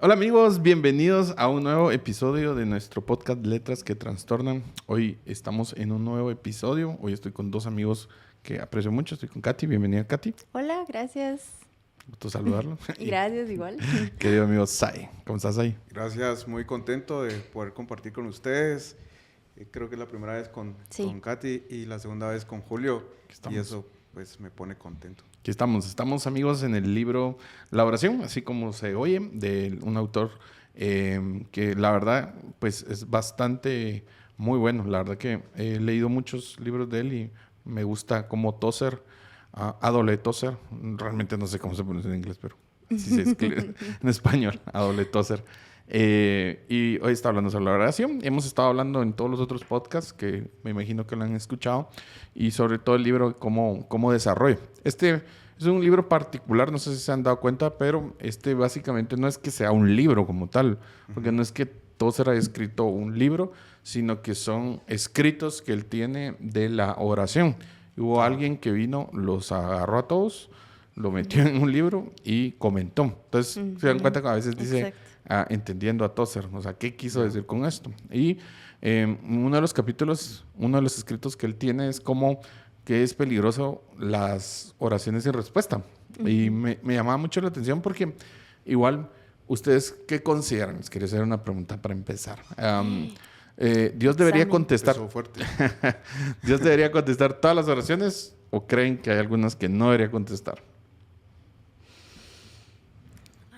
Hola amigos, bienvenidos a un nuevo episodio de nuestro podcast Letras que Trastornan. Hoy estamos en un nuevo episodio. Hoy estoy con dos amigos que aprecio mucho. Estoy con Katy. Bienvenida, Katy. Hola, gracias. Gusto saludarlo. Gracias, igual. Querido amigo Sai. ¿Cómo estás, Sai? Gracias, muy contento de poder compartir con ustedes. Creo que es la primera vez con Katy y la segunda vez con Julio. Y eso pues me pone contento. Aquí estamos amigos en el libro La Oración, así como se oye, de un autor que la verdad pues es bastante muy bueno. La verdad que he leído muchos libros de él y me gusta como Tozer, Adole Tozer, realmente no sé cómo se pronuncia en inglés, pero así se escribe en español, Adole Tozer. Y hoy está hablando sobre la oración. Hemos estado hablando en todos los otros podcasts que me imagino que lo han escuchado y sobre todo el libro cómo desarrollo. Este es un libro particular, no sé si se han dado cuenta, pero este básicamente no es que sea un libro como tal, porque no es que Tozer haya escrito un libro, sino que son escritos que él tiene de la oración. Hubo alguien que vino, los agarró a todos, lo metió en un libro y comentó. Entonces, se dan cuenta que a veces dice, entendiendo a Tozer, o sea, ¿qué quiso decir con esto? Y uno de los capítulos, uno de los escritos que él tiene es como que es peligroso las oraciones sin respuesta. Y me llamaba mucho la atención porque igual, ¿ustedes qué consideran? Les quería hacer una pregunta para empezar. ¿Dios debería contestar? ¿Dios debería contestar todas las oraciones o creen que hay algunas que no debería contestar?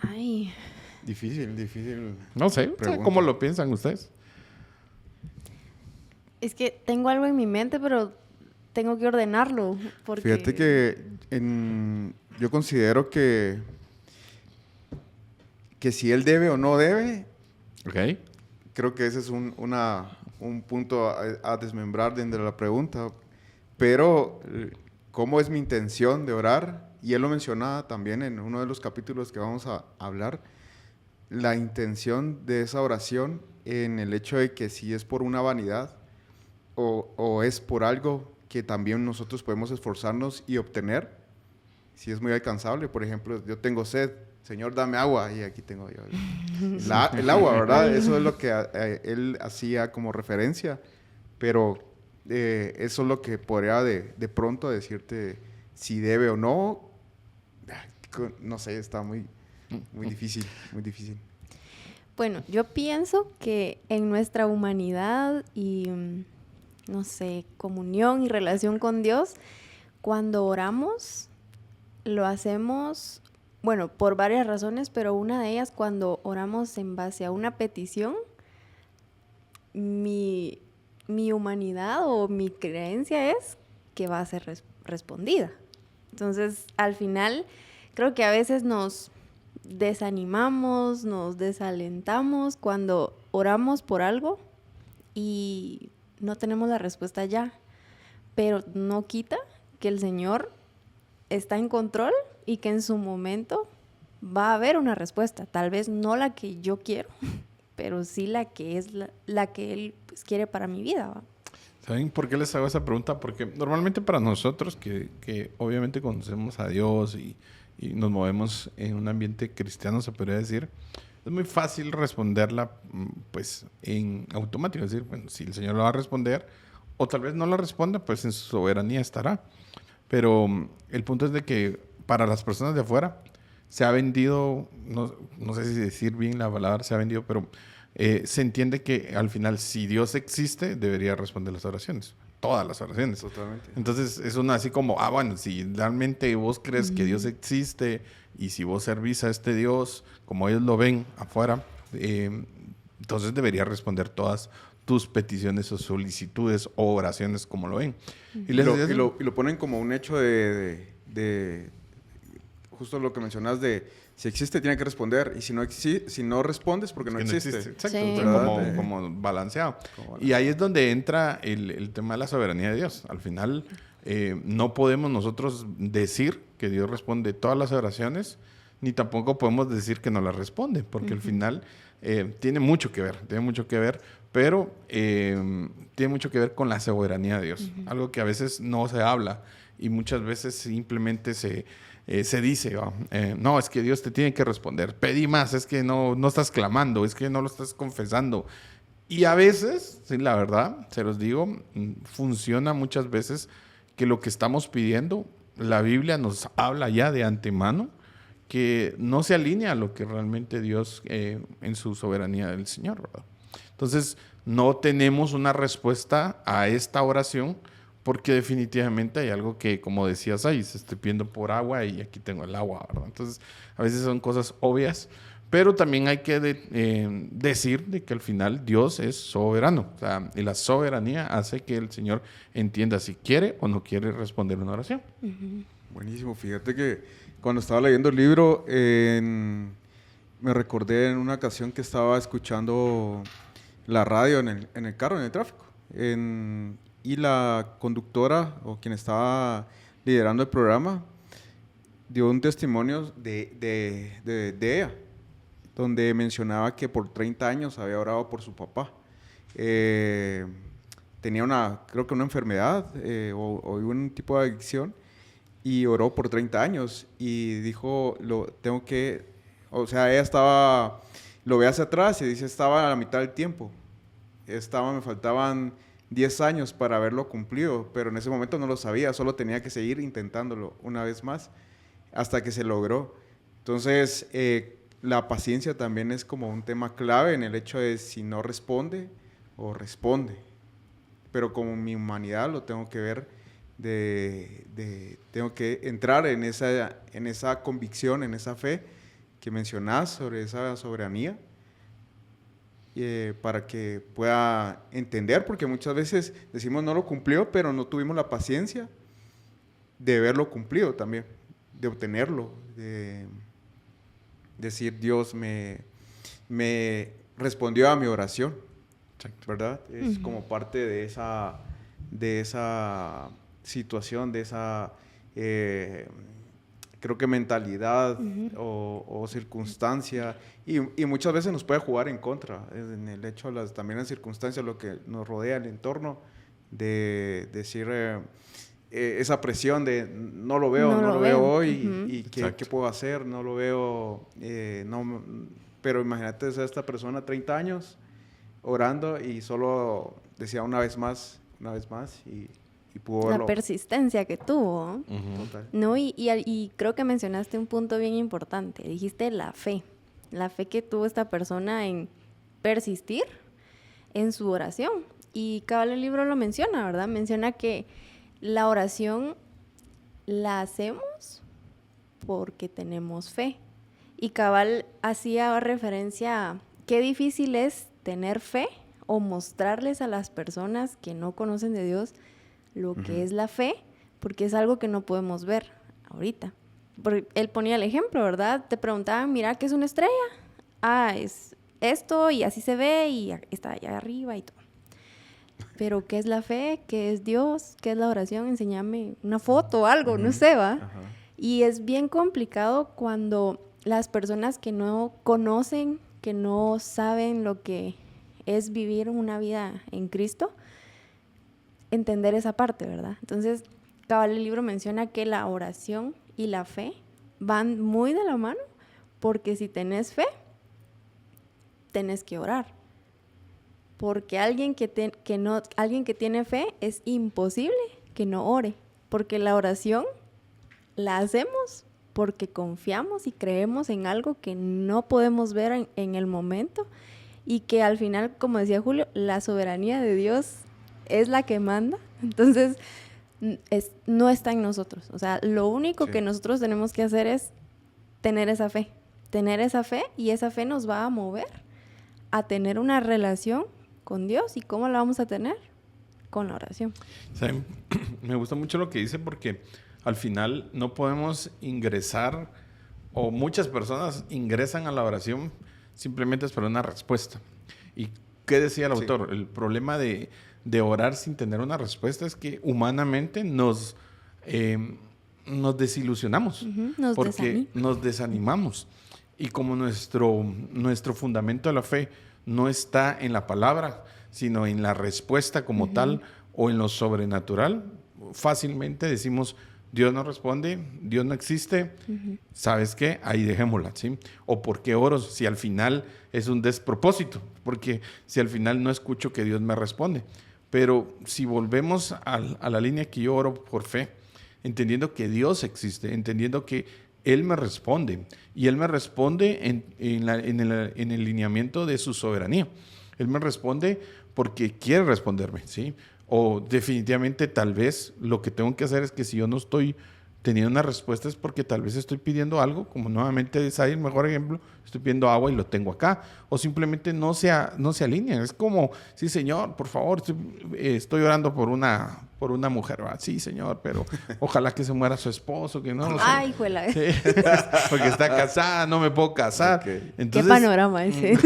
Ay. Difícil. No sé, ¿cómo lo piensan ustedes? Es que tengo algo en mi mente, pero tengo que ordenarlo. Porque... Fíjate que yo considero que si él debe o no debe, creo que ese es un punto a desmembrar dentro de la pregunta. Pero, ¿cómo es mi intención de orar? Y él lo mencionaba también en uno de los capítulos que vamos a hablar. La intención de esa oración en el hecho de que si es por una vanidad o es por algo que también nosotros podemos esforzarnos y obtener, si es muy alcanzable. Por ejemplo, yo tengo sed, Señor, dame agua, y aquí tengo yo el agua, ¿verdad? Eso es lo que él hacía como referencia, pero eso es lo que podría de pronto decirte si debe o no. No sé, está muy difícil, muy difícil. Bueno, yo pienso que en nuestra humanidad y, no sé, comunión y relación con Dios, cuando oramos, lo hacemos, bueno, por varias razones, pero una de ellas, cuando oramos en base a una petición, mi humanidad o mi creencia es que va a ser respondida. Entonces, al final, creo que a veces nos desanimamos, nos desalentamos cuando oramos por algo y no tenemos la respuesta ya, pero no quita que el Señor está en control y que en su momento va a haber una respuesta, tal vez no la que yo quiero, pero sí la que es la que Él pues quiere para mi vida, ¿va? ¿Saben por qué les hago esa pregunta? Porque normalmente para nosotros que obviamente conocemos a Dios y nos movemos en un ambiente cristiano, se podría decir, es muy fácil responderla pues en automático. Es decir, bueno, si el Señor lo va a responder o tal vez no la responda, pues en su soberanía estará. Pero el punto es de que para las personas de afuera se ha vendido, no sé si decir bien la palabra se ha vendido, pero se entiende que al final si Dios existe debería responder las oraciones. Todas las oraciones. Totalmente. Entonces es una así como, bueno, si realmente vos crees que Dios existe y si vos servís a este Dios como ellos lo ven afuera, entonces debería responder todas tus peticiones o solicitudes o oraciones como lo ven. Y lo ponen como un hecho de justo lo que mencionas de si existe tiene que responder y si no respondes porque no existe. Exacto, Sí. entonces, como balanceado. Y ahí es donde entra el tema de la soberanía de Dios. Al final no podemos nosotros decir que Dios responde todas las oraciones, ni tampoco podemos decir que no las responde, porque al final tiene mucho que ver, pero tiene mucho que ver con la soberanía de Dios. Algo que a veces no se habla y muchas veces simplemente se dice, no, es que Dios te tiene que responder, pedí más, es que no estás clamando, es que no lo estás confesando. Y a veces, sí, la verdad, se los digo, funciona muchas veces que lo que estamos pidiendo, la Biblia nos habla ya de antemano, que no se alinea a lo que realmente Dios en su soberanía del Señor, ¿verdad? Entonces, no tenemos una respuesta a esta oración porque definitivamente hay algo que, como decías ahí, se estoy pidiendo por agua y aquí tengo el agua, ¿verdad? Entonces, a veces son cosas obvias, pero también hay que decir de que al final Dios es soberano. O sea, y la soberanía hace que el Señor entienda si quiere o no quiere responder una oración. Ujú. Buenísimo. Fíjate que cuando estaba leyendo el libro, me recordé en una ocasión que estaba escuchando la radio en el carro, en el tráfico. Y la conductora o quien estaba liderando el programa dio un testimonio de ella, donde mencionaba que por 30 años había orado por su papá. Tenía creo que una enfermedad o un tipo de adicción y oró por 30 años y dijo, o sea, ella lo ve hacia atrás y dice, estaba a la mitad del tiempo. Me faltaban 10 años para haberlo cumplido, pero en ese momento no lo sabía, solo tenía que seguir intentándolo una vez más hasta que se logró. Entonces, la paciencia también es como un tema clave en el hecho de si no responde o responde. Pero como mi humanidad lo tengo que ver, tengo que entrar en esa convicción, en esa fe que mencionás sobre esa soberanía, para que pueda entender, porque muchas veces decimos no lo cumplió, pero no tuvimos la paciencia de verlo cumplido también, de obtenerlo, de decir Dios me respondió a mi oración. Exacto. ¿Verdad? Es como parte de esa situación, de esa creo que mentalidad o circunstancia, y muchas veces nos puede jugar en contra, en el hecho también las circunstancias, lo que nos rodea, el entorno, de decir esa presión de no lo veo hoy, y ¿qué puedo hacer? No lo veo, pero imagínate a esta persona 30 años orando y solo decía una vez más y pudo verlo. La persistencia que tuvo. Total. ¿No? Y creo que mencionaste un punto bien importante. Dijiste la fe que tuvo esta persona en persistir en su oración. Y cabal el libro lo menciona, ¿verdad? Menciona que la oración la hacemos porque tenemos fe. Y cabal hacía referencia a qué difícil es tener fe o mostrarles a las personas que no conocen de Dios lo que es la fe, porque es algo que no podemos ver ahorita. Porque él ponía el ejemplo, ¿verdad? Te preguntaban, mira, ¿qué es una estrella? Es esto y así se ve y está allá arriba y todo. Pero ¿qué es la fe? ¿Qué es Dios? ¿Qué es la oración? Enséñame una foto o algo, no sé, ¿va? Ajá. Y es bien complicado cuando las personas que no conocen, que no saben lo que es vivir una vida en Cristo, entender esa parte, ¿verdad? Entonces, cabal el libro menciona que la oración y la fe van muy de la mano, porque si tenés fe, tenés que orar. Porque alguien que tiene fe es imposible que no ore, porque la oración la hacemos porque confiamos y creemos en algo que no podemos ver en el momento, y que al final, como decía Julio, la soberanía de Dios es la que manda. Entonces no está en nosotros. O sea, lo único que nosotros tenemos que hacer es tener esa fe, y esa fe nos va a mover a tener una relación con Dios. ¿Y cómo la vamos a tener? Con la oración. Sí, me gusta mucho lo que dice, porque al final no podemos ingresar, o muchas personas ingresan a la oración simplemente esperar una respuesta. ¿Y qué decía el autor? El problema de orar sin tener una respuesta es que humanamente nos desilusionamos, nos desanimamos. Y como nuestro fundamento de la fe no está en la palabra, sino en la respuesta como tal, o en lo sobrenatural, fácilmente decimos, Dios no responde, Dios no existe, ¿sabes qué? Ahí dejémosla, ¿sí? O ¿por qué oro si al final es un despropósito? Porque si al final no escucho que Dios me responde. Pero si volvemos a la línea que yo oro por fe, entendiendo que Dios existe, entendiendo que Él me responde, y Él me responde en el lineamiento de su soberanía. Él me responde porque quiere responderme, ¿sí? O definitivamente tal vez lo que tengo que hacer es que si yo no estoy teniendo una respuesta es porque tal vez estoy pidiendo algo, como nuevamente es ahí el mejor ejemplo, estoy pidiendo agua y lo tengo acá, o simplemente no se alinea. Es como, sí, Señor, por favor, estoy orando por una mujer, ¿va? Sí, Señor, pero ojalá que se muera su esposo, que no. Ay, juela. Sí, porque está casada, no me puedo casar. Okay. Entonces, qué panorama ese.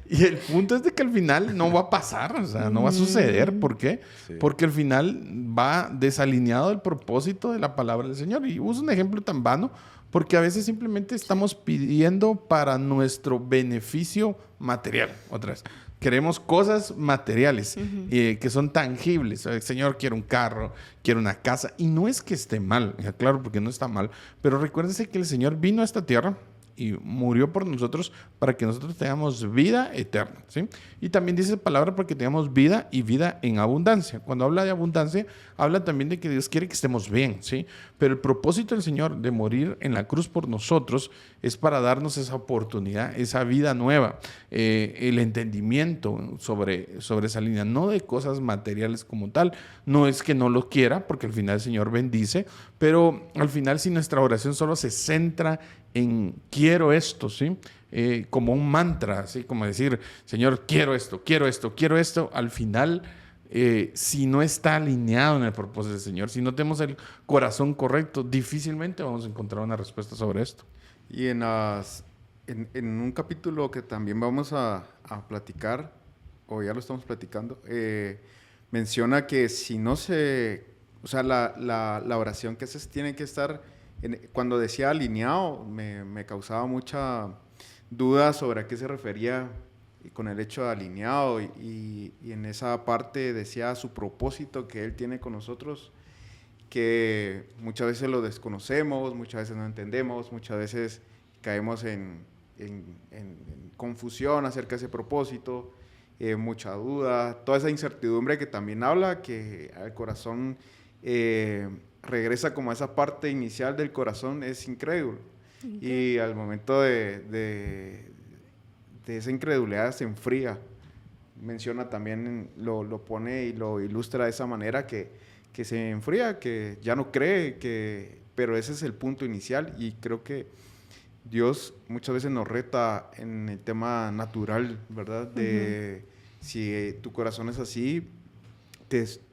Y el punto es de que al final no va a pasar, o sea, no va a suceder. ¿Por qué? Sí. Porque al final va desalineado el propósito de la palabra del Señor. Y uso un ejemplo tan vano, porque a veces simplemente estamos pidiendo para nuestro beneficio material, otra vez. Queremos cosas materiales que son tangibles. Señor, quiero un carro, quiero una casa. Y no es que esté mal, claro, porque no está mal. Pero recuérdense que el Señor vino a esta tierra y murió por nosotros para que nosotros tengamos vida eterna, ¿sí? Y también dice palabra para que tengamos vida y vida en abundancia. Cuando habla de abundancia, habla también de que Dios quiere que estemos bien, ¿sí? Pero el propósito del Señor de morir en la cruz por nosotros es para darnos esa oportunidad, esa vida nueva, el entendimiento sobre esa línea, no de cosas materiales como tal. No es que no lo quiera, porque al final el Señor bendice, pero al final si nuestra oración solo se centra en quiero esto, ¿sí? Como un mantra, así como decir, Señor, quiero esto, quiero esto, quiero esto. Al final, si no está alineado en el propósito del Señor, si no tenemos el corazón correcto, difícilmente vamos a encontrar una respuesta sobre esto. Y en un capítulo que también vamos a platicar, o ya lo estamos platicando, menciona que si no se... O sea, la oración que se tiene que estar... Cuando decía alineado, me causaba mucha duda sobre a qué se refería con el hecho de alineado. Y en esa parte decía su propósito que Él tiene con nosotros, que muchas veces lo desconocemos, muchas veces no entendemos, muchas veces caemos en confusión acerca de ese propósito, mucha duda, toda esa incertidumbre que también habla, que al corazón... regresa como a esa parte inicial del corazón, es incrédulo. Y al momento de esa incredulidad se enfría. Menciona también, lo pone y lo ilustra de esa manera, que se enfría, que ya no cree, pero ese es el punto inicial. Y creo que Dios muchas veces nos reta en el tema natural, ¿verdad? De si tu corazón es así,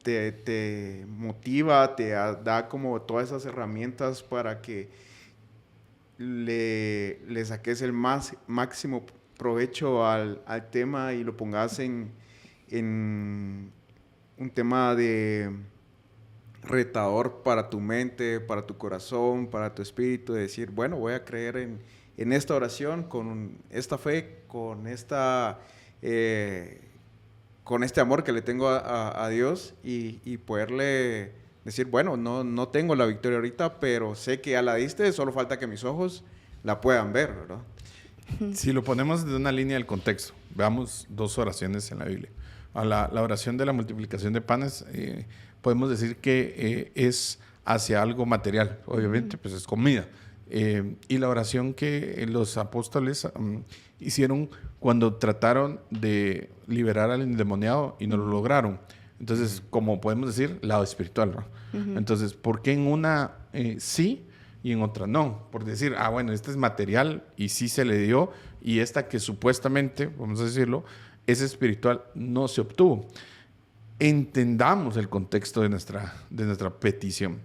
te motiva, te da como todas esas herramientas para que le saques el máximo provecho al tema y lo pongas en un tema de retador para tu mente, para tu corazón, para tu espíritu, de decir, bueno, voy a creer en esta oración, con esta fe, con este amor que le tengo a Dios y poderle decir, bueno, no tengo la victoria ahorita, pero sé que ya la diste, solo falta que mis ojos la puedan ver, ¿verdad? Si lo ponemos de una línea del contexto, veamos dos oraciones en la Biblia. A la oración de la multiplicación de panes, podemos decir que es hacia algo material, obviamente, pues es comida. Y la oración que los apóstoles hicieron cuando trataron de liberar al endemoniado y no lo lograron. Entonces, como podemos decir, lado espiritual, ¿no? Entonces, ¿por qué en una sí y en otra no? Por decir, bueno, este es material y sí se le dio, y esta que supuestamente, vamos a decirlo, es espiritual, no se obtuvo. Entendamos el contexto de nuestra petición.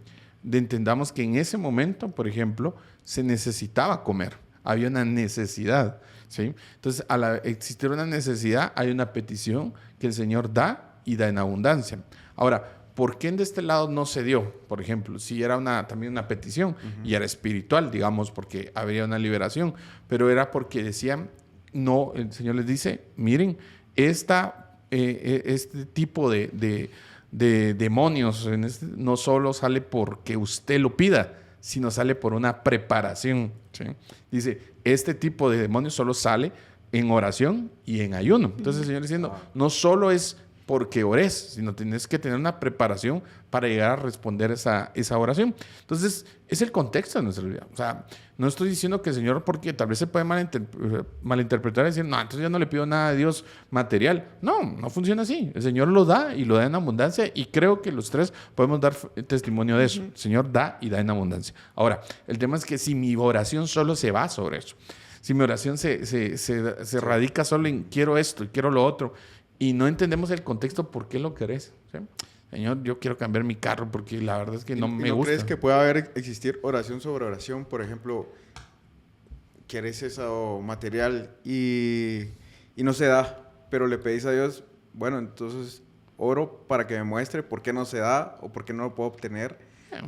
Entendamos que en ese momento, por ejemplo, se necesitaba comer. Había una necesidad, ¿sí? Entonces, al existir una necesidad, hay una petición que el Señor da y da en abundancia. Ahora, ¿por qué de este lado no se dio? Por ejemplo, si era también una petición y era espiritual, digamos, porque había una liberación, pero era porque decían, no, el Señor les dice, miren, este tipo de de demonios no solo sale porque usted lo pida, sino sale por una preparación. ¿Sí? Dice, este tipo de demonios solo sale en oración y en ayuno. Entonces el Señor diciendo, no solo es porque ores, sino tienes que tener una preparación para llegar a responder esa oración. Entonces, es el contexto de nuestra vida. O sea, no estoy diciendo que el Señor, porque tal vez se puede malinterpretar y decir, no, entonces ya no le pido nada a Dios material. No, no funciona así. El Señor lo da y lo da en abundancia, y creo que los tres podemos dar testimonio de eso. El Señor da y da en abundancia. Ahora, el tema es que si mi oración solo se va sobre eso, si mi oración se radica solo en quiero esto y quiero lo otro, y no entendemos el contexto por qué lo querés, ¿sí? Señor, yo quiero cambiar mi carro porque la verdad es que no me gusta. ¿Crees que pueda existir oración sobre oración? Por ejemplo, querés eso material y no se da, pero le pedís a Dios, bueno, entonces oro para que me muestre por qué no se da o por qué no lo puedo obtener.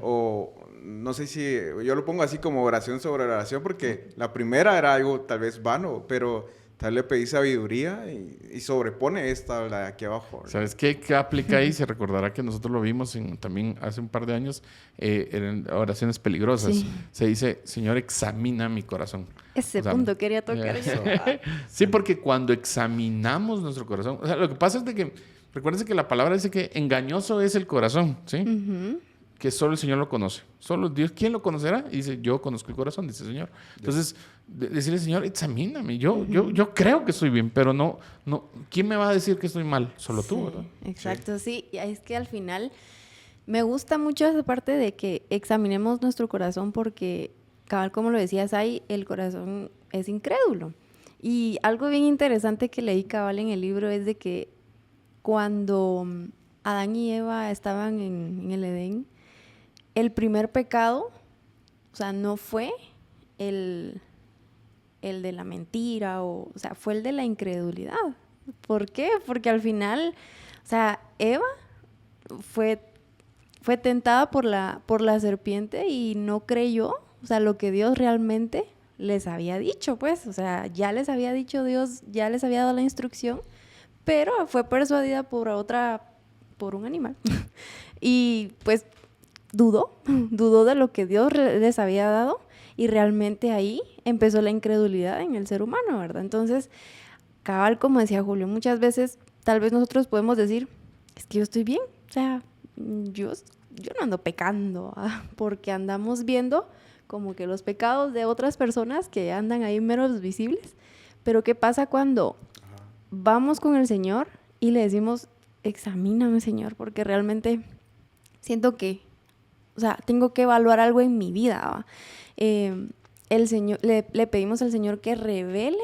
O no sé si yo lo pongo así como oración sobre oración, porque la primera era algo tal vez vano, pero tal vez le pedí sabiduría y sobrepone esta, la de aquí abajo, ¿verdad? ¿Sabes qué aplica ahí? Se recordará que nosotros lo vimos también hace un par de años en oraciones peligrosas. Sí. Se dice, Señor, examina mi corazón. Ese punto quería tocar yo. Sí, porque cuando examinamos nuestro corazón, o sea, lo que pasa es de que, recuérdense que la palabra dice que engañoso es el corazón, ¿sí? Que solo el Señor lo conoce. Solo Dios, ¿quién lo conocerá? Y dice, yo conozco el corazón, dice el Señor. Entonces, decirle, Señor, examíname. Yo creo que estoy bien, pero no, ¿quién me va a decir que estoy mal? Solo tú, ¿verdad? Exacto, sí. Es que al final me gusta mucho esa parte de que examinemos nuestro corazón, porque, cabal, como lo decías ahí, el corazón es incrédulo. Y algo bien interesante que leí, cabal, en el libro es de que cuando Adán y Eva estaban en el Edén, el primer pecado, o sea, no fue el de la mentira, o sea, fue el de la incredulidad. ¿Por qué? Porque al final, o sea, Eva fue tentada por la serpiente y no creyó, o sea, lo que Dios realmente les había dicho, pues, o sea, ya les había dicho Dios, ya les había dado la instrucción, pero fue persuadida por un animal. Y pues dudó de lo que Dios les había dado, y realmente ahí empezó la incredulidad en el ser humano, ¿verdad? Entonces, cabal, como decía Julio, muchas veces tal vez nosotros podemos decir, es que yo estoy bien, o sea, yo no ando pecando, porque andamos viendo como que los pecados de otras personas que andan ahí menos visibles. Pero ¿qué pasa cuando vamos con el Señor y le decimos, examíname, Señor, porque realmente siento que, o sea, tengo que evaluar algo en mi vida? El Señor, le pedimos al Señor que revele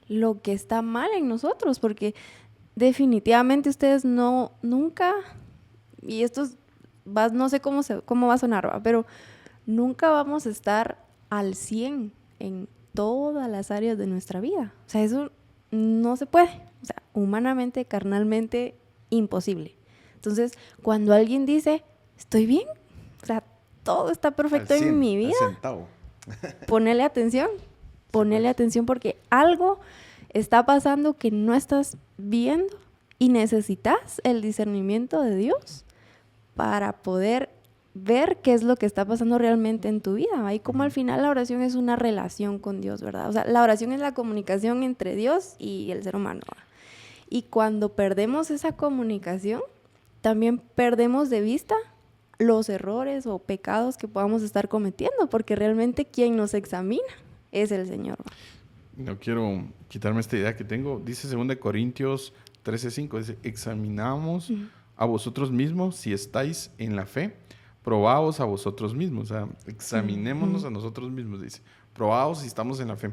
lo que está mal en nosotros, porque definitivamente ustedes nunca, y esto no sé cómo va a sonar, ¿va? Pero nunca vamos a estar al 100 en todas las áreas de nuestra vida. O sea, eso no se puede. O sea, humanamente, carnalmente, imposible. Entonces, cuando alguien dice, estoy bien, o sea, todo está perfecto en mi vida, ponele atención, porque algo está pasando que no estás viendo y necesitas el discernimiento de Dios para poder ver qué es lo que está pasando realmente en tu vida. Y como al final la oración es una relación con Dios, ¿verdad? O sea, la oración es la comunicación entre Dios y el ser humano, ¿verdad? Y cuando perdemos esa comunicación, también perdemos de vista los errores o pecados que podamos estar cometiendo, porque realmente quien nos examina es el Señor. No quiero quitarme esta idea que tengo. Dice 2 Corintios 13:5, dice, examinamos a vosotros mismos si estáis en la fe, probaos a vosotros mismos. O sea, examinémonos a nosotros mismos, dice. Probaos si estamos en la fe.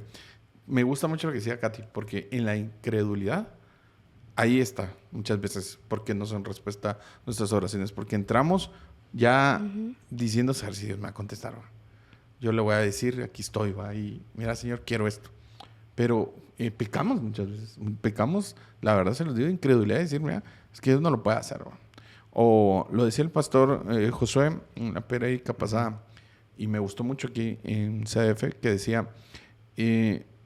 Me gusta mucho lo que decía Katy, porque en la incredulidad, ahí está muchas veces, porque no son respuesta a nuestras oraciones, porque entramos ya diciendo, a ver si Dios me va a contestar, ¿va? Yo le voy a decir, aquí estoy, va, y mira, Señor, quiero esto. Pero pecamos muchas veces. Pecamos, la verdad se los digo, de incredulidad, de decir, mira, es que Dios no lo puede hacer, ¿va? O lo decía el pastor Josué en la prédica pasada, y me gustó mucho aquí en CDF, que decía,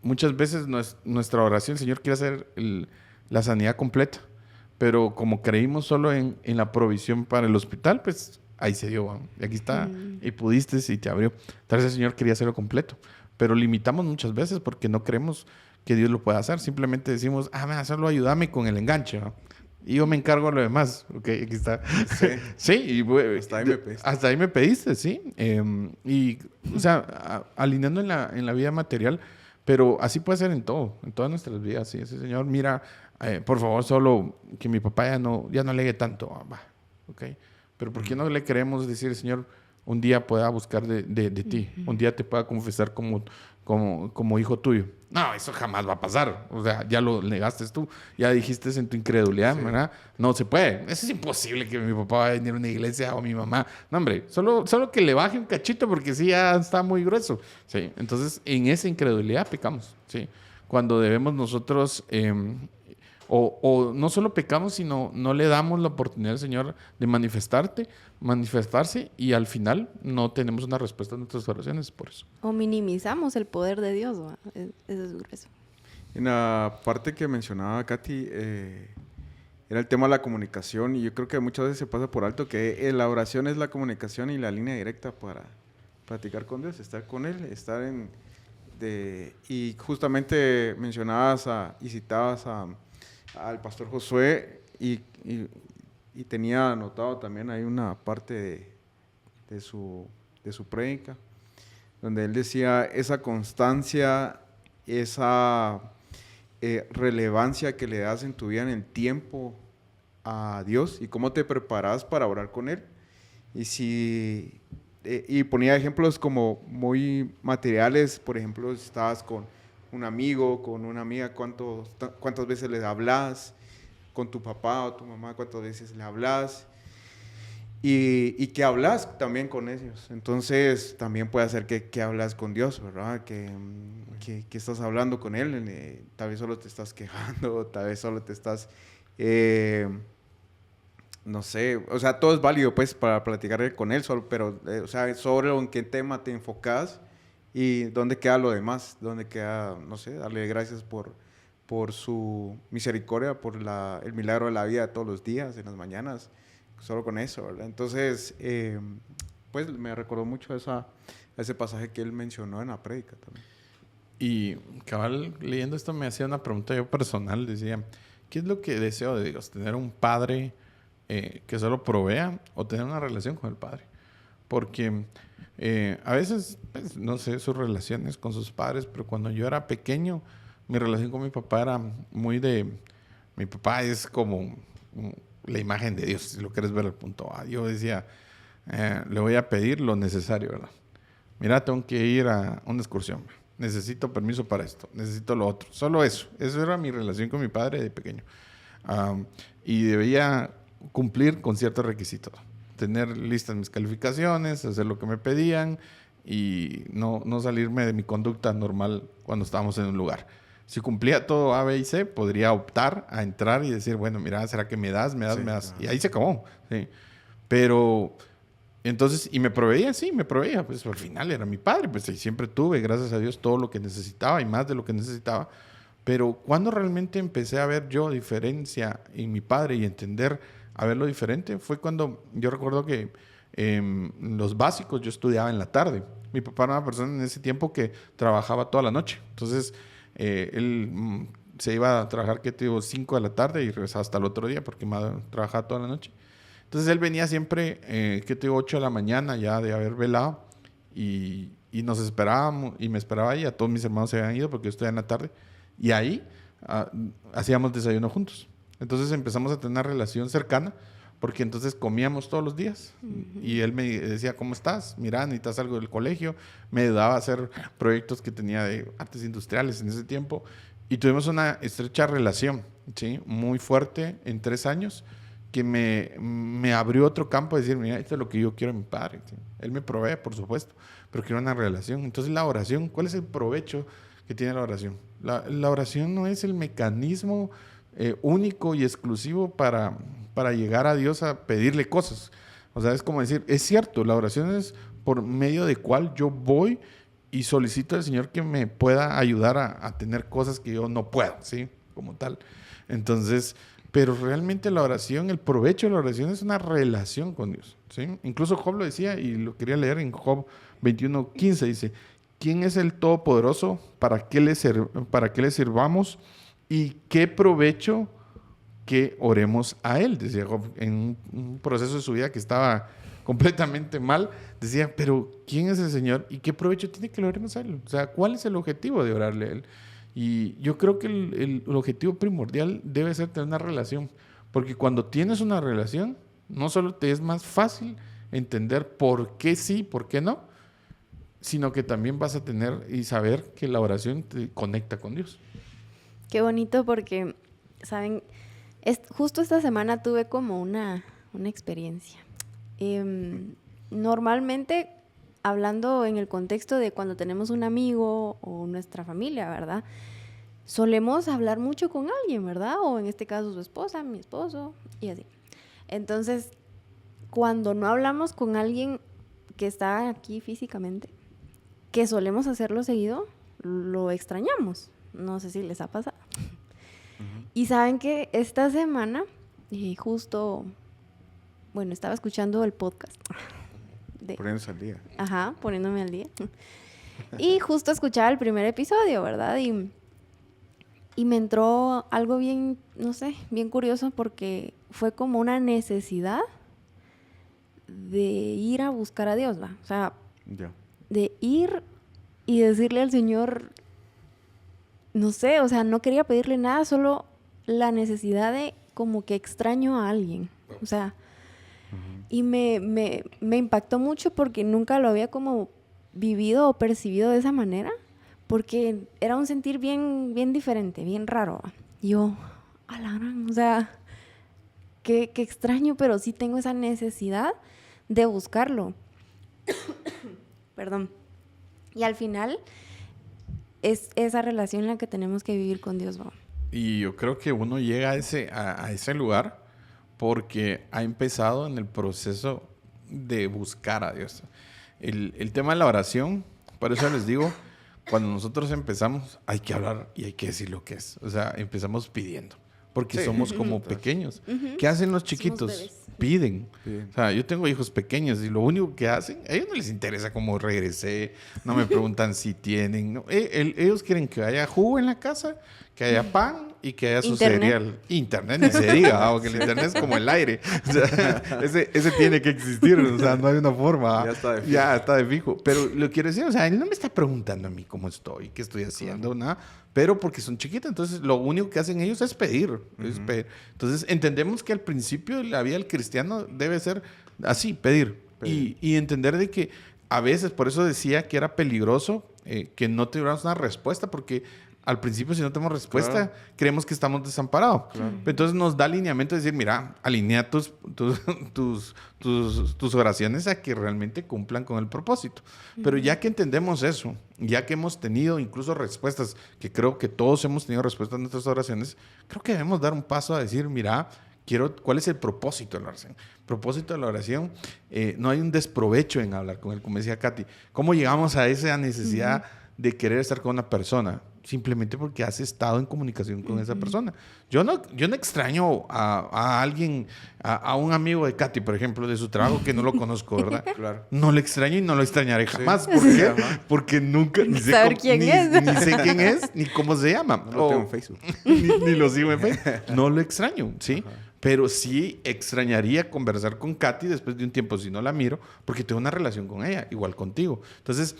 muchas veces nuestra oración, el Señor quiere hacer la sanidad completa, pero como creímos solo en la provisión para el hospital, pues ahí se dio. Y aquí está, y pudiste y te abrió. Tal vez el Señor quería hacerlo completo, pero limitamos muchas veces porque no creemos que Dios lo pueda hacer. Simplemente decimos, solo ayúdame con el enganche, ¿no? Y yo me encargo de lo demás. Ok, aquí está. Sí. Sí, y Hasta ahí me pediste. hasta ahí me pediste, sí. Y, o sea, alineando en la vida material, pero así puede ser en todo, en todas nuestras vidas. Sí, ese Señor, mira, por favor, solo que mi papá ya no alegue tanto. Va, ok. Pero ¿por qué no le queremos decir, Señor, un día pueda buscar de ti, un día te pueda confesar como hijo tuyo? No, eso jamás va a pasar. O sea, ya lo negaste tú, ya dijiste en tu incredulidad, Sí. ¿verdad? No se puede. Eso es imposible que mi papá vaya a venir a una iglesia o mi mamá. No, hombre, solo que le baje un cachito porque sí, ya está muy grueso. Sí, entonces en esa incredulidad pecamos, sí. Cuando debemos nosotros... O no solo pecamos, sino no le damos la oportunidad al Señor de manifestarse y al final no tenemos una respuesta a nuestras oraciones por eso. O minimizamos el poder de Dios, ¿va? Eso es grueso. En la parte que mencionaba Katy, era el tema de la comunicación, y yo creo que muchas veces se pasa por alto que la oración es la comunicación y la línea directa para platicar con Dios, estar con Él, y justamente mencionabas y citabas al pastor Josué y tenía anotado también ahí una parte de su prédica, donde él decía esa constancia, esa relevancia que le das en tu vida en el tiempo a Dios y cómo te preparas para orar con Él. Y ponía ejemplos como muy materiales, por ejemplo, si estabas con un amigo, con una amiga, cuántas veces le hablas, con tu papá o tu mamá, cuántas veces le hablas, y que hablas también con ellos. Entonces también puede ser que hablas con Dios, ¿verdad? Que estás hablando con Él, tal vez solo te estás quejando, tal vez solo te estás... no sé, o sea, todo es válido pues para platicar con Él, pero o sea, sobre en qué tema te enfocas y dónde queda lo demás, dónde queda, no sé, darle gracias por su misericordia, por el milagro de la vida de todos los días, en las mañanas, solo con eso, ¿verdad? Entonces, pues me recordó mucho a ese pasaje que él mencionó en la prédica también. Y cabal, leyendo esto me hacía una pregunta yo personal, decía, ¿qué es lo que deseo de Dios? ¿Tener un padre que solo provea o tener una relación con el padre? Porque a veces, pues, no sé, sus relaciones con sus padres, pero cuando yo era pequeño, mi relación con mi papá era muy de... Mi papá es como la imagen de Dios, si lo quieres ver al punto A. Yo decía, le voy a pedir lo necesario, ¿verdad? Mira, tengo que ir a una excursión. Necesito permiso para esto, necesito lo otro. Solo eso. Eso era mi relación con mi padre de pequeño. Y debía cumplir con ciertos requisitos. Tener listas mis calificaciones, hacer lo que me pedían y no salirme de mi conducta normal cuando estábamos en un lugar. Si cumplía todo A, B y C, podría optar a entrar y decir, bueno, mira, ¿será que me das? Sí, claro. Y ahí se acabó. Sí. Pero, entonces, y me proveía, pues al final era mi padre, pues y siempre tuve, gracias a Dios, todo lo que necesitaba y más de lo que necesitaba. Pero cuando realmente empecé a ver yo diferencia en mi padre y entender a verlo diferente, fue cuando yo recuerdo que los básicos yo estudiaba en la tarde. Mi papá era una persona en ese tiempo que trabajaba toda la noche. Entonces, él se iba a trabajar, 5 de la tarde y regresaba hasta el otro día porque trabajaba toda la noche. Entonces, él venía siempre, 8 de la mañana ya de haber velado y nos esperábamos y me esperaba ahí. A todos mis hermanos se habían ido porque yo estudiaba en la tarde. Y ahí hacíamos desayuno juntos. Entonces empezamos a tener una relación cercana porque entonces comíamos todos los días. Y él me decía, ¿cómo estás? Mira, necesitas algo del colegio. Me ayudaba a hacer proyectos que tenía de artes industriales en ese tiempo. Y tuvimos una estrecha relación, ¿sí? Muy fuerte en 3 años que me abrió otro campo de decir, mira, esto es lo que yo quiero en mi padre. ¿Sí? Él me provee, por supuesto, pero quiero una relación. Entonces la oración, ¿cuál es el provecho que tiene la oración? La oración no es el mecanismo único y exclusivo para llegar a Dios a pedirle cosas. O sea, es como decir, es cierto, la oración es por medio de cual yo voy y solicito al Señor que me pueda ayudar a tener cosas que yo no puedo, ¿sí? Como tal. Entonces, Pero realmente la oración, el provecho de la oración es una relación con Dios, ¿sí? Incluso Job lo decía y lo quería leer en Job 21:15. Dice, ¿quién es el Todopoderoso? ¿Para qué le sirvamos? ¿Y qué provecho que oremos a Él? Decía Job en un proceso de su vida que estaba completamente mal. Decía, pero ¿quién es el Señor? ¿Y qué provecho tiene que le oremos a Él? O sea, ¿cuál es el objetivo de orarle a Él? Y yo creo que el objetivo primordial debe ser tener una relación. Porque cuando tienes una relación, no solo te es más fácil entender por qué sí, por qué no, sino que también vas a tener y saber que la oración te conecta con Dios. Qué bonito porque, ¿saben? Justo esta semana tuve como una experiencia. Normalmente, hablando en el contexto de cuando tenemos un amigo o nuestra familia, ¿verdad? Solemos hablar mucho con alguien, ¿verdad? O en este caso su esposa, mi esposo, y así. Entonces, cuando no hablamos con alguien que está aquí físicamente, que solemos hacerlo seguido, lo extrañamos. No sé si les ha pasado. Uh-huh. Y saben que esta semana, justo, bueno, estaba escuchando el podcast. Poniéndose al día. Ajá, poniéndome al día. Y justo escuchaba el primer episodio, ¿verdad? Y me entró algo bien, no sé, bien curioso porque fue como una necesidad de ir a buscar a Dios, ¿va? O sea, de ir y decirle al Señor, no sé, o sea, no quería pedirle nada, solo la necesidad de como que extraño a alguien. O sea, y me impactó mucho porque nunca lo había como vivido o percibido de esa manera, porque era un sentir bien, bien diferente, bien raro. Y yo, a la gran, o sea, qué extraño, pero sí tengo esa necesidad de buscarlo. Perdón. Y al final es esa relación la que tenemos que vivir con Dios, ¿no? Y yo creo que uno llega a ese lugar porque ha empezado en el proceso de buscar a Dios. El tema de la oración, por eso les digo, cuando nosotros empezamos, hay que hablar y hay que decir lo que es. O sea, empezamos pidiendo, porque somos como pequeños. ¿Qué hacen los chiquitos? Piden. O sea, yo tengo hijos pequeños y lo único que hacen, a ellos no les interesa cómo regresé, no me preguntan si tienen. No. Ellos quieren que haya jugo en la casa, que haya pan y que haya su cereal. Internet, ni se diga, porque el internet es como el aire. O sea, ese tiene que existir, o sea, no hay una forma. Ya está de fijo. Pero lo quiero decir, o sea, él no me está preguntando a mí cómo estoy, qué estoy haciendo, nada. Pero porque son chiquitas, entonces lo único que hacen ellos es pedir. Entonces entendemos que al principio de la vida del cristiano debe ser así, pedir. Y entender de que a veces, por eso decía que era peligroso que no tuviéramos una respuesta, porque al principio, si no tenemos respuesta, creemos que estamos desamparados. Entonces nos da alineamiento de decir, mira, alinea tus oraciones a que realmente cumplan con el propósito. Pero ya que entendemos eso, ya que hemos tenido incluso respuestas, que creo que todos hemos tenido respuestas a nuestras oraciones, creo que debemos dar un paso a decir, mira, ¿cuál es el propósito de la oración? El propósito de la oración, no hay un desprovecho en hablar con él, como decía Katy. ¿Cómo llegamos a esa necesidad de querer estar con una persona? Simplemente porque has estado en comunicación con esa persona. Yo no extraño a alguien, a un amigo de Katy, por ejemplo, de su trabajo, que no lo conozco, ¿verdad? Claro. No le extraño y no lo extrañaré jamás. ¿Por qué? Porque nunca ni sé quién es, ni cómo se llama. No lo tengo en Facebook. ni lo sigo en Facebook. No lo extraño, ¿sí? Ajá. Pero sí extrañaría conversar con Katy después de un tiempo si no la miro, porque tengo una relación con ella, igual contigo. Entonces,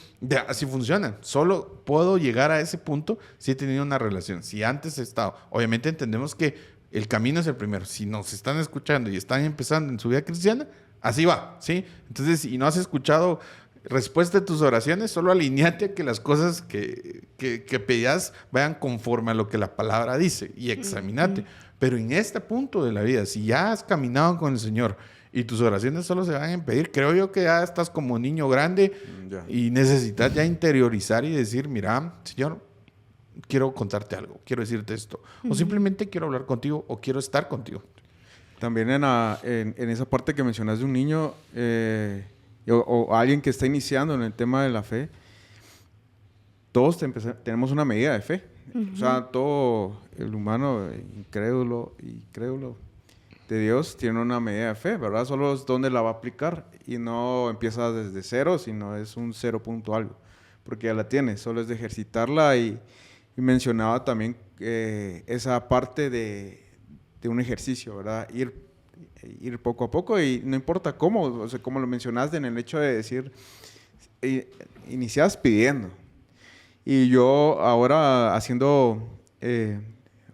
así funciona. Solo puedo llegar a ese punto si he tenido una relación. Si antes he estado... Obviamente entendemos que el camino es el primero. Si nos están escuchando y están empezando en su vida cristiana, así va, ¿sí? Entonces, si no has escuchado respuesta de tus oraciones, solo alineate a que las cosas que pedías vayan conforme a lo que la palabra dice y examinate. Pero en este punto de la vida, si ya has caminado con el Señor y tus oraciones solo se van a impedir, creo yo que ya estás como niño grande y necesitas ya interiorizar y decir, mira, Señor, quiero contarte algo, quiero decirte esto. O simplemente quiero hablar contigo o quiero estar contigo. También en esa parte que mencionas de un niño o alguien que está iniciando en el tema de la fe, todos tenemos una medida de fe. O sea, todo el humano incrédulo de Dios tiene una medida de fe, ¿verdad? Solo es dónde la va a aplicar y no empieza desde cero, sino es un 0 punto algo, porque ya la tiene, solo es de ejercitarla y mencionaba también esa parte de un ejercicio, ¿verdad? Ir poco a poco y no importa cómo, o sea, como lo mencionaste en el hecho de decir, inicias pidiendo. Y yo ahora haciendo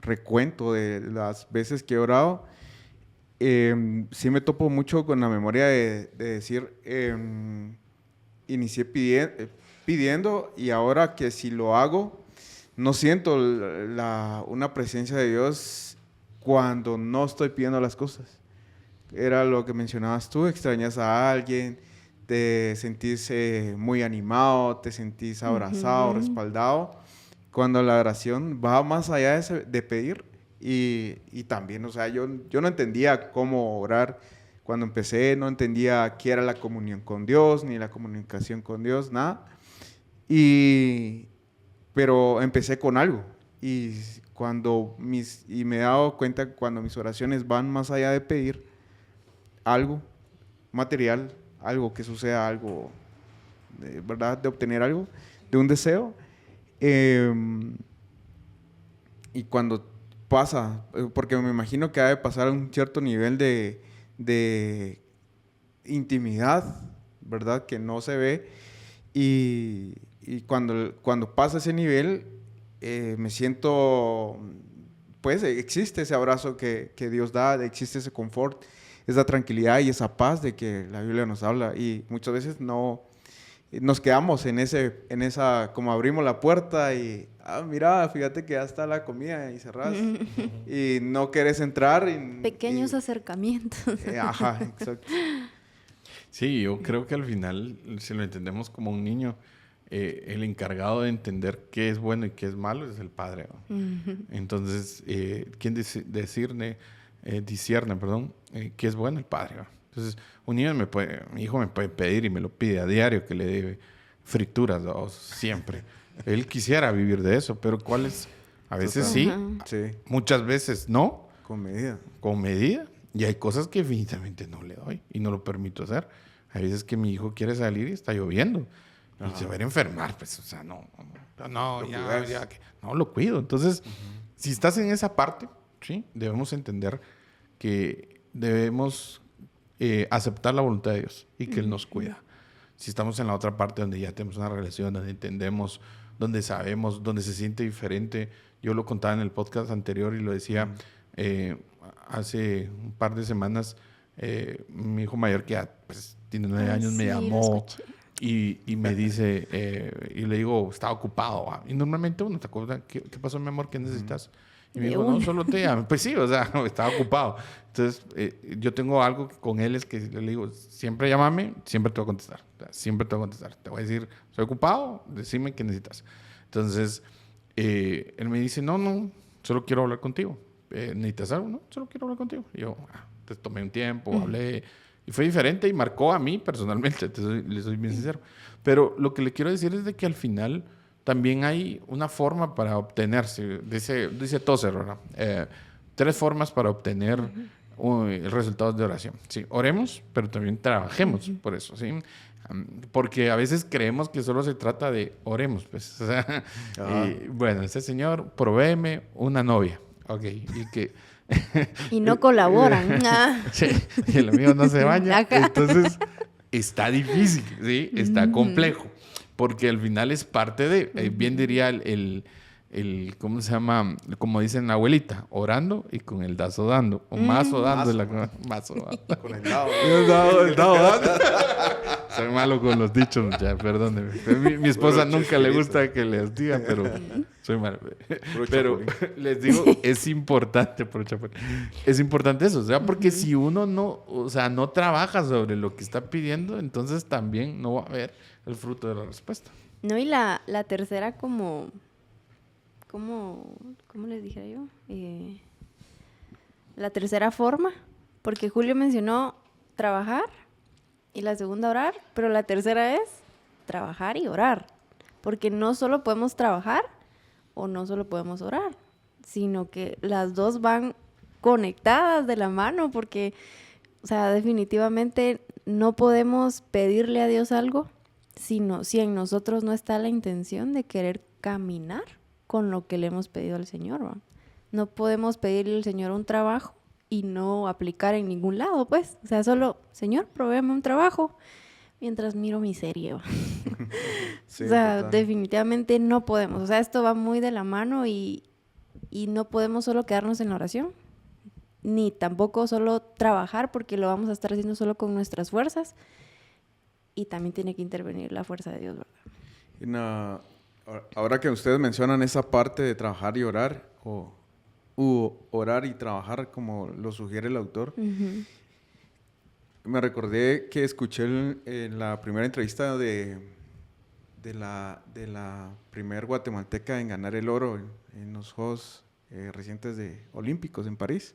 recuento de las veces que he orado, sí me topo mucho con la memoria de decir, inicié pidiendo y ahora que si lo hago, no siento una presencia de Dios cuando no estoy pidiendo las cosas. Era lo que mencionabas tú, extrañas a alguien, te sentís muy animado, te sentís abrazado, respaldado, cuando la oración va más allá de pedir y también, o sea, yo no entendía cómo orar cuando empecé, no entendía qué era la comunión con Dios, ni la comunicación con Dios, nada, pero empecé con algo y me he dado cuenta que cuando mis oraciones van más allá de pedir algo material, algo que suceda, algo, ¿verdad? De obtener algo, de un deseo. Y cuando pasa, porque me imagino que ha de pasar un cierto nivel de intimidad, ¿verdad? Que no se ve. Y cuando pasa ese nivel, me siento, pues existe ese abrazo que Dios da, existe ese confort, esa tranquilidad y esa paz de que la Biblia nos habla. Y muchas veces no nos quedamos en esa, como abrimos la puerta y, mira, fíjate que ya está la comida y cerrás y no querés entrar. Pequeños acercamientos. Ajá, exacto. Sí, yo creo que al final, si lo entendemos como un niño, el encargado de entender qué es bueno y qué es malo es el padre, ¿no? Entonces, ¿quién discierne, qué es bueno? El padre, ¿no? Entonces, mi hijo me puede pedir y me lo pide a diario que le dé frituras, ¿no? Siempre. Él quisiera vivir de eso, pero ¿cuáles? A veces sí, muchas veces no. Con medida. Con medida. Y hay cosas que definitivamente no le doy y no lo permito hacer. Hay veces que mi hijo quiere salir y está lloviendo. Y se va a ir a enfermar, pues, o sea, no, lo cuido. Entonces, si estás en esa parte, sí, debemos entender que debemos aceptar la voluntad de Dios y que Él nos cuida. Si estamos en la otra parte donde ya tenemos una relación, donde entendemos, donde sabemos, donde se siente diferente. Yo lo contaba en el podcast anterior y lo decía hace un par de semanas, mi hijo mayor que ya pues, tiene 9 años me llamó y me dice, y le digo, estaba ocupado. Y normalmente uno te acuerda, ¿qué pasó, mi amor? ¿Qué necesitas? Y me dijo, no, solo te llamo. Pues sí, o sea, estaba ocupado. Entonces, yo tengo algo con él, es que le digo, siempre llámame, siempre te voy a contestar. O sea, siempre te voy a contestar. Te voy a decir, soy ocupado, decime qué necesitas. Entonces, él me dice, no, solo quiero hablar contigo. ¿Necesitas algo? No, solo quiero hablar contigo. Y yo, te tomé un tiempo, hablé. Y fue diferente y marcó a mí personalmente, le soy bien sincero. Pero lo que le quiero decir es de que al final también hay una forma para obtenerse. Dice Tozer, ¿verdad? 3 formas para obtener resultados de oración. Sí, oremos, pero también trabajemos por eso, ¿sí? Porque a veces creemos que solo se trata de oremos, pues. O sea, y, bueno, este señor, provéeme una novia. Ok, y que... y no colaboran. Sí, y el amigo no se baña. Entonces, está difícil, ¿sí? Está complejo. Porque al final es parte de, bien diría el ¿cómo se llama? Como dicen la abuelita, orando y con el dazo dando. O mazo dando. Mazo dando. Con el dado. El dado dando. Soy malo con los dichos, ya, perdónenme. Mi esposa nunca le gusta que les diga, pero soy malo. Pero les digo, es importante, es importante eso, o sea, porque si uno no trabaja sobre lo que está pidiendo, entonces también no va a haber el fruto de la respuesta. No, y la tercera ¿cómo les dije yo? La tercera forma, porque Julio mencionó trabajar y la segunda orar, pero la tercera es trabajar y orar, porque no solo podemos trabajar o no solo podemos orar, sino que las dos van conectadas de la mano, porque, o sea, definitivamente no podemos pedirle a Dios algo si en nosotros no está la intención de querer caminar con lo que le hemos pedido al Señor, ¿va? No podemos pedirle al Señor un trabajo y no aplicar en ningún lado, pues. O sea, solo, Señor, provéame un trabajo mientras miro mi serie, ¿va? Sí, o sea, total. definitivamente no podemos. O sea, esto va muy de la mano y no podemos solo quedarnos en la oración, ni tampoco solo trabajar, porque lo vamos a estar haciendo solo con nuestras fuerzas. Y también tiene que intervenir la fuerza de Dios, ¿verdad? Ahora que ustedes mencionan esa parte de trabajar y orar, o orar y trabajar como lo sugiere el autor, Uh-huh. me recordé que escuché en la primera entrevista de la primer guatemalteca en ganar el oro en los Juegos recientes Olímpicos en París.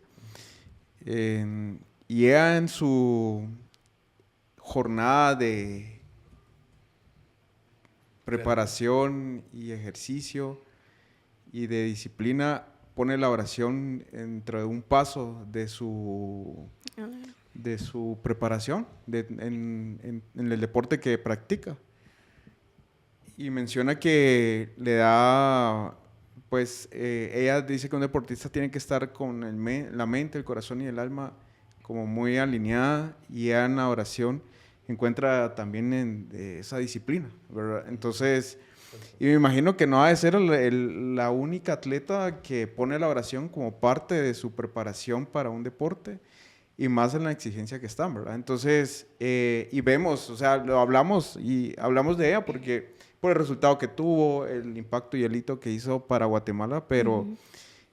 Y ella en su jornada de preparación y ejercicio y de disciplina pone la oración dentro de un paso de su preparación en el deporte que practica. Y menciona que le da, pues, ella dice que un deportista tiene que estar con la mente, el corazón y el alma como muy alineada, y ella en la oración encuentra también esa disciplina, ¿verdad? Entonces, y me imagino que no ha de ser la única atleta que pone la oración como parte de su preparación para un deporte, y más en la exigencia que están, ¿verdad? Entonces, y vemos, o sea, hablamos de ella porque por el resultado que tuvo, el impacto y el hito que hizo para Guatemala, pero Uh-huh.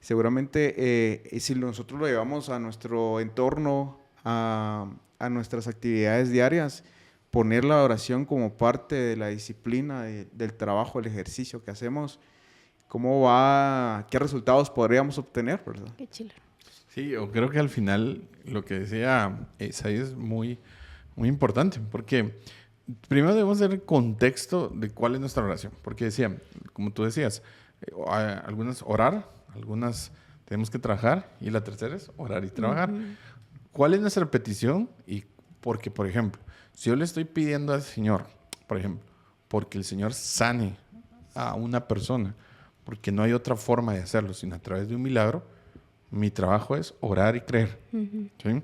seguramente si nosotros lo llevamos a nuestro entorno, a nuestras actividades diarias, poner la oración como parte de la disciplina del trabajo, el ejercicio que hacemos, qué resultados podríamos obtener, ¿verdad? Qué chile. Sí, yo creo que al final lo que decía Isaías es muy, muy importante, porque primero debemos ver el contexto de cuál es nuestra oración, porque decía, como tú decías, algunas orar, algunas tenemos que trabajar, y la tercera es orar y trabajar. Uh-huh. ¿Cuál es nuestra petición? Y porque, por ejemplo, si yo le estoy pidiendo al Señor, por ejemplo, porque el Señor sane a una persona, porque no hay otra forma de hacerlo sino a través de un milagro, mi trabajo es orar y creer. Uh-huh. ¿Sí?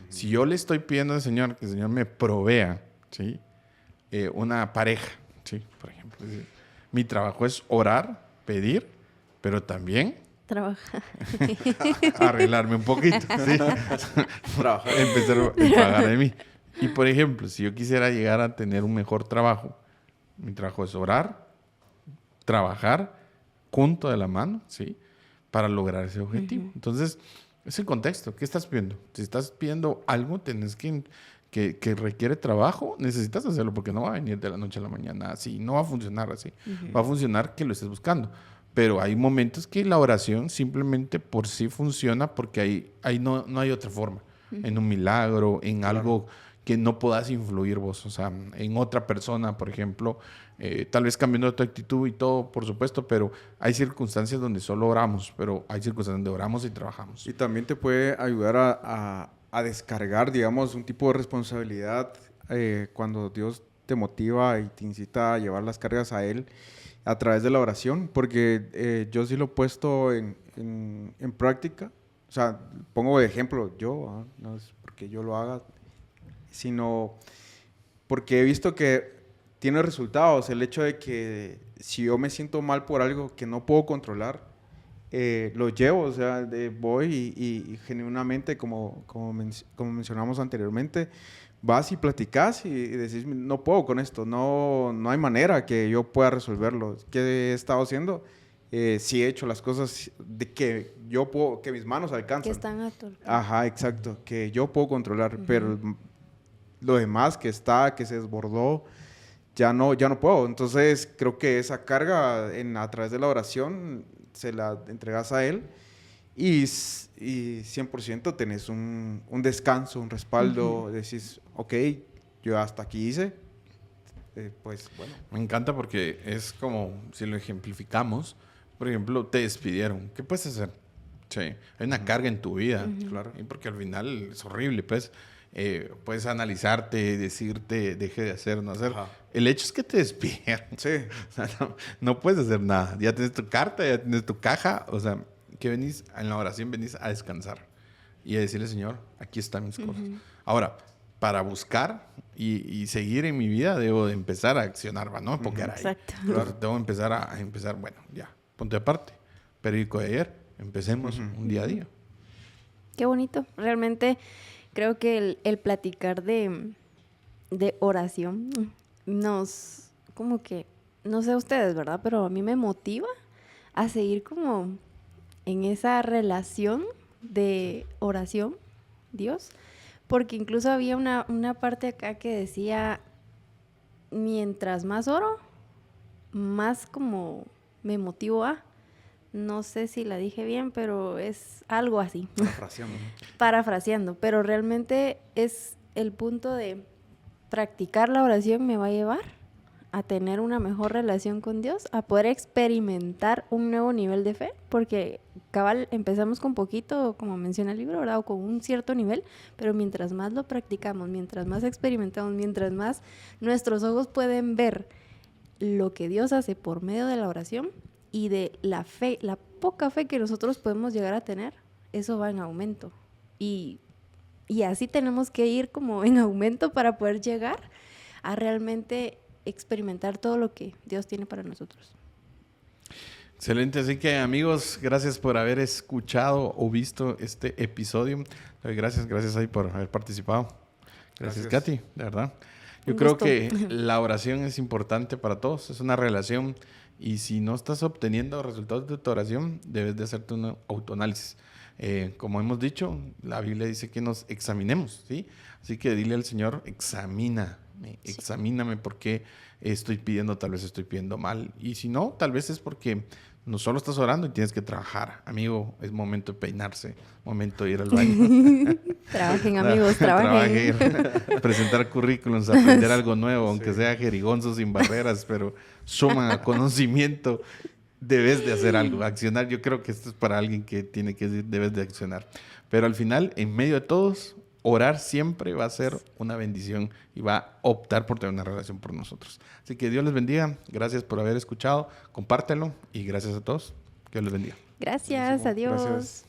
Si yo le estoy pidiendo al Señor que el Señor me provea, ¿sí? Una pareja, ¿sí? Por ejemplo, ¿sí? Mi trabajo es orar, pedir, pero también Trabaja. arreglarme un poquito, ¿sí? Empezar a pagar de mí. Y por ejemplo, si yo quisiera llegar a tener un mejor trabajo, mi trabajo es orar, trabajar junto de la mano, ¿sí? Para lograr ese objetivo. Uh-huh. Entonces, es el contexto. ¿Qué estás pidiendo? Si estás pidiendo algo, tenés que requiere trabajo, necesitas hacerlo, porque no va a venir de la noche a la mañana así. No va a funcionar así. Uh-huh. Va a funcionar que lo estés buscando. Pero hay momentos que la oración simplemente por sí funciona, porque ahí no hay otra forma. Uh-huh. En un milagro, en algo que no puedas influir vos. O sea, en otra persona, por ejemplo, tal vez cambiando tu actitud y todo, por supuesto, pero hay circunstancias donde solo oramos, pero hay circunstancias donde oramos y trabajamos. Y también te puede ayudar a descargar, digamos, un tipo de responsabilidad cuando Dios te motiva y te incita a llevar las cargas a Él a través de la oración, porque yo sí lo he puesto en práctica. O sea, pongo de ejemplo yo, no es porque yo lo haga, sino porque he visto que tiene resultados. El hecho de que si yo me siento mal por algo que no puedo controlar, lo llevo, o sea, voy y genuinamente, como mencionamos anteriormente, vas y platicas y decís, no puedo con esto, no hay manera que yo pueda resolverlo. ¿Qué he estado haciendo? Sí he hecho las cosas de que yo puedo, que mis manos alcanzan. Que están a tu alcance. Ajá, exacto, que yo puedo controlar, pero lo demás que se desbordó, ya no puedo. Entonces, creo que esa carga a través de la oración se la entregas a Él y 100% tenés un descanso, un respaldo. Decís, ok, yo hasta aquí hice, pues bueno. Me encanta porque es como, si lo ejemplificamos, Por ejemplo, te despidieron. ¿Qué puedes hacer? Sí, hay una carga en tu vida. Claro. Y porque al final es horrible, pues. Puedes analizarte, decirte, deje de hacer, no hacer. Ajá. El hecho es que te despidieron. Sí. O sea, no puedes hacer nada. Ya tienes tu carta, ya tienes tu caja. O sea, que venís, en la oración venís a descansar y a decirle, Señor, aquí están mis cosas. Ahora, para buscar y seguir en mi vida, debo de empezar a accionar, ¿va? No porque era ahí. Exacto. Claro, debo empezar a empezar, bueno, ya, ponte aparte. Periódico de ayer, empecemos un día a día. Qué bonito. Realmente creo que el platicar de oración nos, como que, no sé ustedes, ¿verdad? Pero a mí me motiva a seguir como en esa relación de oración, Dios. Porque incluso había una parte acá que decía, mientras más oro, más como me motivo a... No sé si la dije bien, pero es algo así. Parafraseando, pero realmente es el punto de practicar la oración me va a llevar a tener una mejor relación con Dios, a poder experimentar un nuevo nivel de fe, porque cabal empezamos con poquito, como menciona el libro, ¿verdad? O con un cierto nivel, pero mientras más lo practicamos, mientras más experimentamos, mientras más nuestros ojos pueden ver lo que Dios hace por medio de la oración, y de la fe, la poca fe que nosotros podemos llegar a tener, eso va en aumento. Y así tenemos que ir como en aumento para poder llegar a realmente experimentar todo lo que Dios tiene para nosotros. Excelente, así que amigos, gracias por haber escuchado o visto este episodio. Gracias ahí por haber participado. Gracias. Katy, de verdad. Yo creo que la oración es importante para todos, es una relación. Y si no estás obteniendo resultados de tu oración, debes de hacerte un autoanálisis. Como hemos dicho, la Biblia dice que nos examinemos, ¿sí? Así que dile al Señor, examíname porque tal vez estoy pidiendo mal. Y si no, tal vez es porque no solo estás orando y tienes que trabajar. Amigo, es momento de peinarse, momento de ir al baño. Trabajen, amigos, trabajen. Presentar currículums, aprender algo nuevo, aunque sea jerigonzo sin barreras, pero suman a conocimiento. Debes de hacer algo, accionar. Yo creo que esto es para alguien que tiene que decir, debes de accionar. Pero al final, en medio de todos, orar siempre va a ser una bendición y va a optar por tener una relación por nosotros. Así que Dios les bendiga. Gracias por haber escuchado. Compártelo y gracias a todos. Que Dios les bendiga. Gracias, adiós. Gracias.